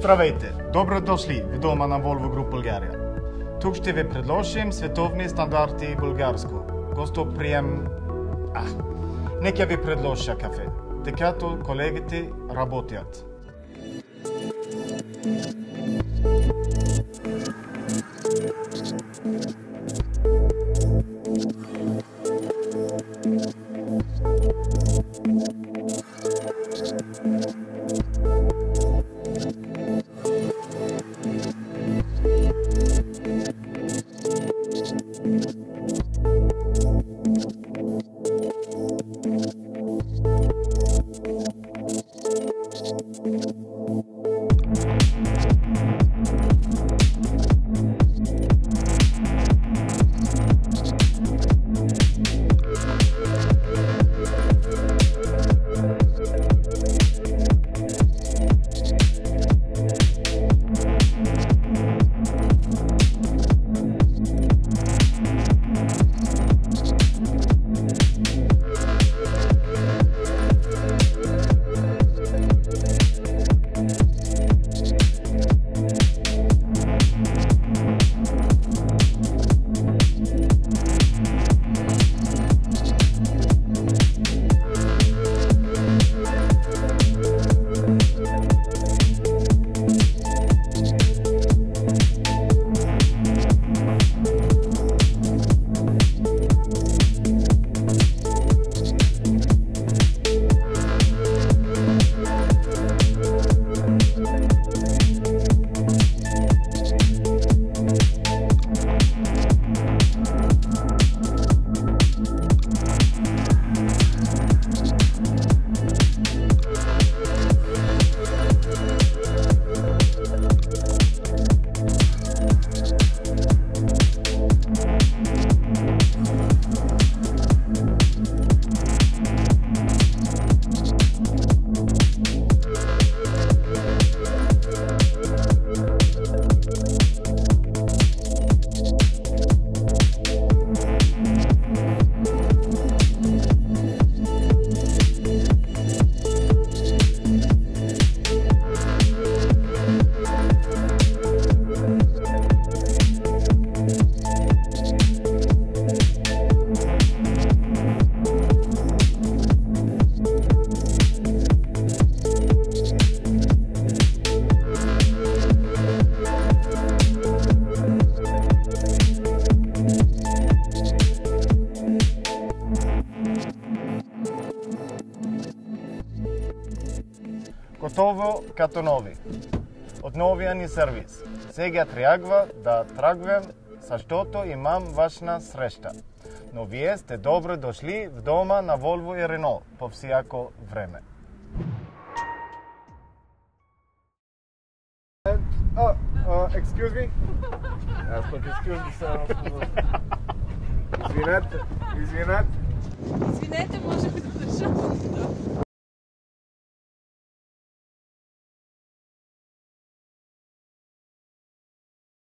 Здравейте! Добре дошли в дома на Volvo Group Bulgaria. Тук ще ви предложим световни стандарти българско. Гостоприем... Нека ви предложа кафе, докато колегите работят. Готово като нови. От новия ни сервиз. Сега трябва да тръгвам, защото имам важна среща. Но вие сте добре дошли в дома на Volvo и Renault по всяко време. Excuse me? Аз пък excuse me само. Извинете. Извинете, може би да държа.